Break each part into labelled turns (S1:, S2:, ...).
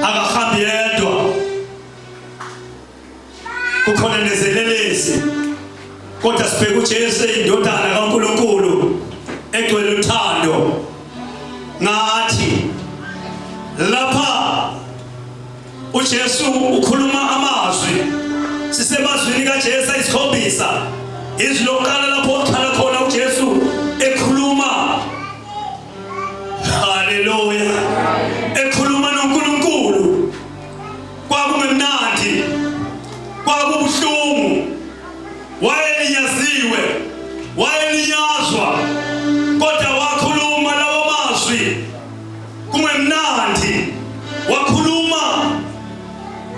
S1: akahambi yedwa, kukhona nezelelesi, kodwa sibheke uJesu indodana kaNkulunkulu egcwele uthando. Ngathi lapha uJesu ukhuluma amazwi, sisemazwini kaJesu isikhombisa, izwi lokuqala lapho oqala khona uJesu ekhuluma, haleluya, ekhuluma noNkulunkulu. Kwakungemnandi, kwakubuhlungu, wayelinyaziwe, wayelinyazwa, kodwa wakhuluma lawo mazwi. Kungemnandi, wakhuluma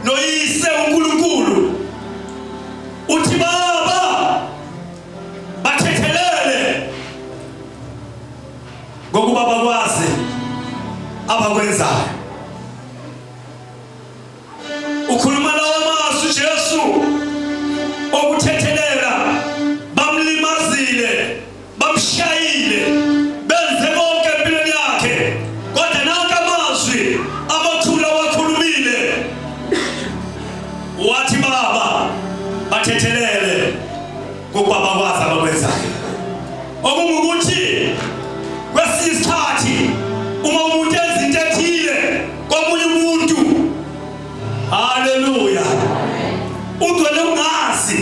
S1: noyise uNkulunkulu, uthi Baba bathethelele ngokuba bakwazi abakwenzayo. Ukhuluma lawo mazwi Jesu okuthethelela, bamlimazile, bamshayile, benze konke empilweni yakhe, kodwa nanka amazwi amakhulu awakhulumile. Wathi Baba bathethelele ngokuba bakwazi abakwenzayo. Okungukuthi kwesinye isikhathi uma umuntu enza into ethile komunye umuntu, haleluya, ugcwele ungazi,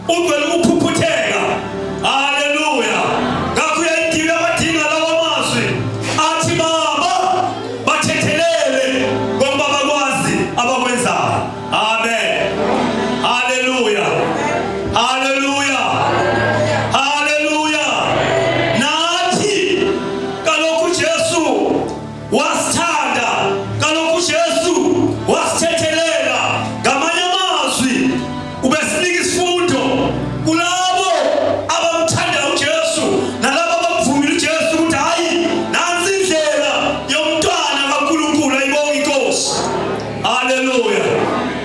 S1: ugcwele ukuphuphutheka, haleluya, ngakho uyayidinga abadinga lawo mazwi athi Baba bathethelele ngoba bakwazi abakwenzayo. Amen, haleluya, haleluya, haleluya. Nathi kaloku Jesu wasithanda, kaloku Jesu wasithethelela. Ngamanye amazwi ubesinika isifundo kulabo abamthanda uJesu nalabo abamvumile uJesu ukuthi hayi, nansi indlela yomntwana kaNkulunkulu, ayibonge inkosi. Haleluya.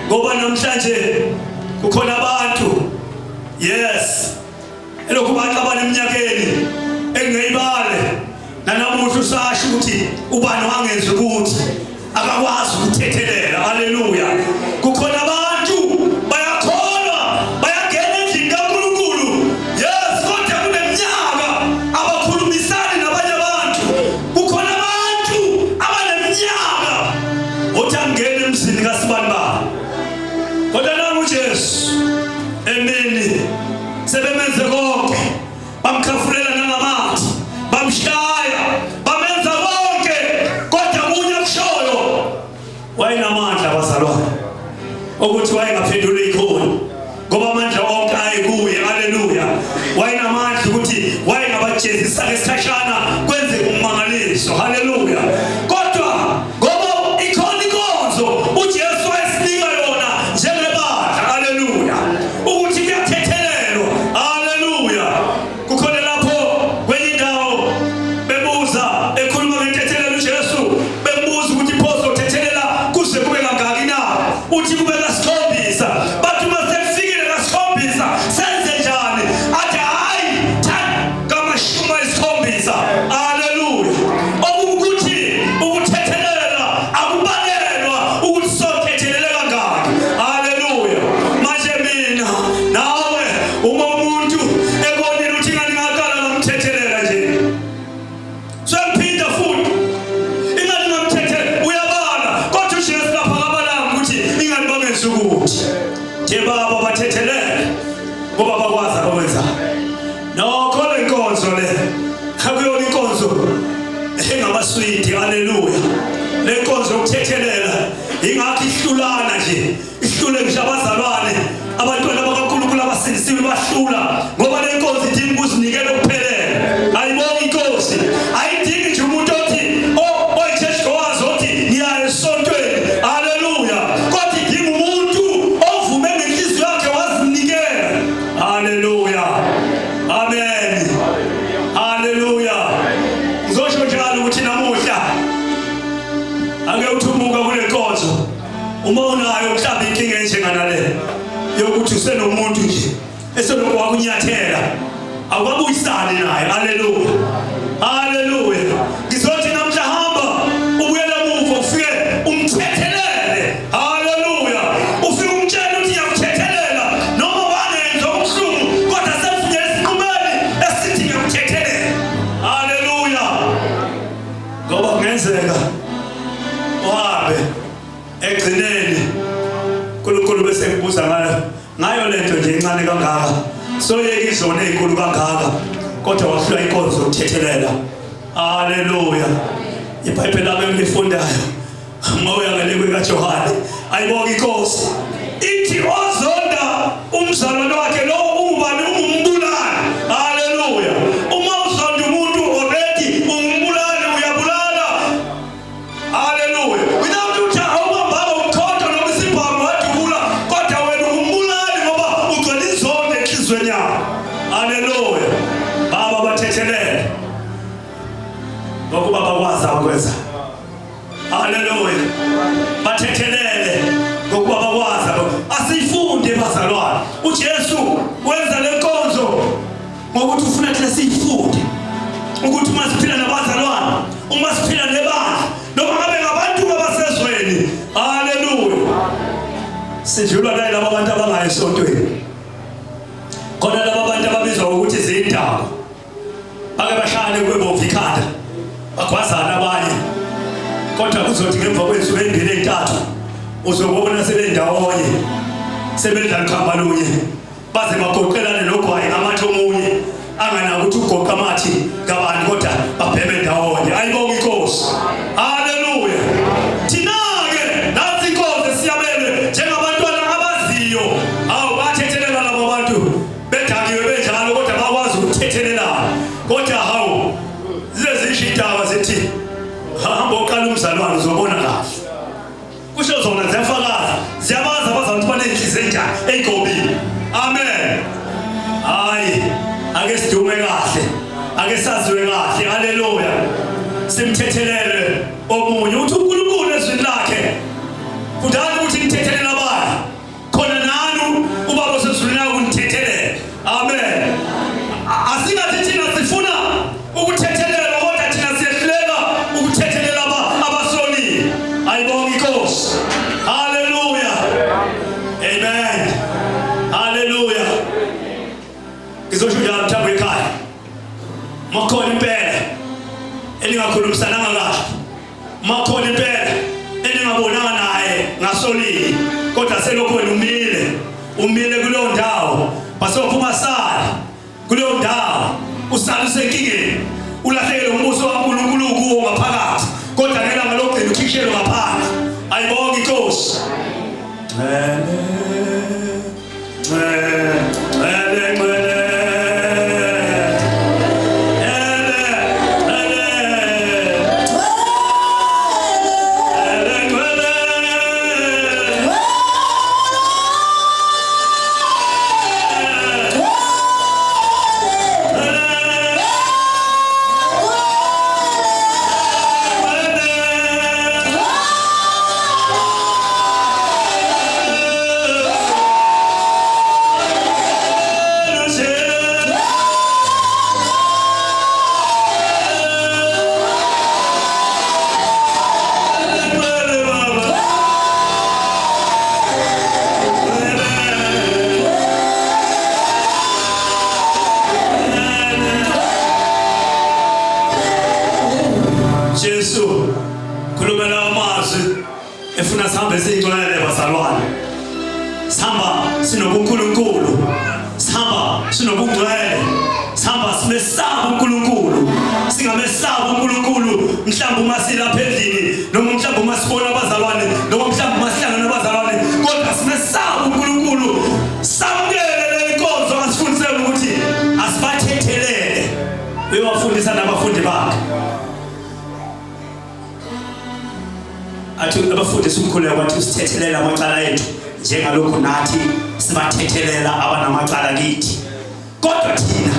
S1: Ngoba namhlanje kukhona abantu, yes, elokhu baxabana eminyakeni engeyibale, nanamuhla usasho ukuthi ubani wangenza ukuthi akakwazi ukuthethelela. Haleluya. Kukhona abantu bayakholwa, bayangena endlini kaNkulunkulu, yes, kodwa kuneminyaka abakhulumisani nabanye abantu. Kukhona abantu abaneminyaka othi angene emzini kasibanibani, kodwa nangu uJesu emini sebemenze konke, bamkhafulela nangamanzi, bamshaya, bamenza konke, kodwa kunye kushoyo wayenamandla abazalwane ukuthi wayengaphenduli ikhona, ngoba amandla onke ayekuye. Haleluya. Wayenamandla ukuthi wayengabajezisa ngesikhashana kwenze ummangaliso. Haleluya. Kodwa ngoba ikhona inkonzo uJesu wayesinika yona njengebandla, haleluya, ukuthi kuyathethelelwa. Haleluya. Kukhona lapho kwenye indawo bebuza, ekhuluma ngentethelelo uJesu, bebuza ukuthi phoso uthethelela kuze kube kangaki na? Uthi kube kasikhombisa. Bathi uma sekufikile kasikhombisa senze njani? Athi hayi, thatha kamashumi ayisikhombisa. Haleluya. Okukuthi ukuthethelela akubalelwa ukuthi sothethelele kangaki. Haleluya. Manje mina nawe uma umuntu ebonile ukuthi ingani ngaqala ngomthethelela nje, sengiphinda futhi ingani ngomthethelela, uyabala, kodwa uJesu lapha akabalanga ukuthi ingani bamenza ukuthi nje Baba bathethelele ngoba bakwazi abakwenzayo. Nokho le nkonzo le akuyona inkonzo engamaswidi. Haleluya. Le nkonzo yokuthethelela ingakho ihlulana nje, ihlule ngisho abazalwane, abantwana bakaNkulunkulu abasindisiwe bahlula, ngoba le nkonzo idinga ukuzinikela okuphelele. Ayibonge inkosi, ayidingi nje umuntu othi oyicheshi gowazi othi ngiyaya esontweni. Haleluya. Kodwa idinga umuntu ovume ngenhliziyo yakhe wazinikela. Haleluya. Amen. Haleluya. Ngizosho njalo ukuthi namuhla ake uthumuka kule nkonzo uma unayo mhlawumbe inkinga enjenganale yokuthi usenomuntu nje eselokhu wakunyathela, awukabuyisani naye. Haleluya. Haleluya. Ngizothi namhla hamba ubuyela emuva ufike umthethelele kodwa-ke ekugcineni uNkulunkulu bese ngibuza ngayo lento nje encane kangaka soyeka izona ezinkulu kangaka kodwa wahlula inkonzo yokuthethelela. Haleluya. iBhayibheli lami engilifundayo ngoya ngelizwi kaJohane ayibonga inkosi ithi ozonda umzalwane wakhe lo ubani umumbulali. Haleluya. Uma uzonda umuntu already umumbulali uyabulala. Haleluya. Without ukuthi awubamba umkhonto noma isibhamu wadubula kodwa wena umumbulali ngoba ugcwele izonda enhlizweni yakho. Haleluya. Baba bathethelele ngokuba bakwazi ukwenza. Haleluya. Bathethelele ngokuba bakwazi. Asifunde bazalwane. uJesu wenza lenkonzo ngokuthi ufuna thina siyifunde ukuthi uma siphila nabazalwane, uma siphila nebandla noma ngabe ngabantu abasezweni. Haleluya. Sijulwa naye laba bantu abangayi esontweni. Khona laba bantu ababizwa ukuthi izindaba bake bahlale kwebomvu ikhanda bagwazana abanye kodwa kuzothi ngemva kwensuku ezimbili ezintathu uzobona sebendawonye sebenza likhamba lunye baze bagoqelane nogwayi ngamathi omunye anganaki ukuthi ugoqa amathi ngabani kodwa babhebe ndawonye. Ayibonga inkosi. Haleluya. Thina-ke nansi inkonzo siyabele njengabantwana abaziyo awu bathethelela labo bantu bedakiwe benjalo kodwa bakwazi ukuthethelelana kodwa hawu lezi indaba zithi hamba uqala umzalwane uzobona kahle. Kusho zona ziyafakaza ziyabaza abazantu banenhliziyo enjani eyigobile. Amen. Hayi ake sidume kahle ake saziwe kahle. Haleluya. Simthethelele omunye uthi uNkulunkulu ezwini lakhe kudala ukuthi nithethelele abanye khona nanu ubaba osezulwini ukunithethelele. Amen. Asingathi thina sifuna ukuthethelela kodwa thina siyehluleka ukuthethelela abasonile. Ayibonga inkosi. Haleluya. Amen. Haleluya. Ngizosho njalo mthambo ekhaya makhona impela eningakhulumisananga kahle, makhona impela eningabonanga naye ngasolile kodwa selokho wena umile kuleyo ndawo basophuma sala kuleyo ndawo usala usenkingeni ulahlekele umbuso kaNkulunkulu kuwo ngaphakathi kodwa ngelanga lokugcina ukhishelo ngaphandle. Ayibonga inkosi. Jesu khulumela amazwi efuna sihambe siyigcwele bazalwane. Sihamba sinobuNkulunkulu, sihamba sinobungcwele, sihamba simesaba uNkulunkulu, singamesaba uNkulunkulu mhlawumbe uma silapha endlini noma mhlawumbe uma sibona abazalwane noma mhlawumbe uma sihlangana nabazalwane kodwa simesaba uNkulunkulu. Samukele le nkonzo asifundisele ukuthi asibathethelele. Uyawafundisa nabafundi bakhe. Athi abafundisi umkhuleko wathi usithethelela amacala ethu njengalokho nathi sibathethelela abanamacala kithi. Kodwa thina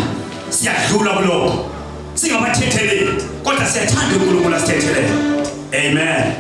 S1: siyadlula kulokho singabathetheleli kodwa siyathanda uNkulunkulu asithethelele. Amen.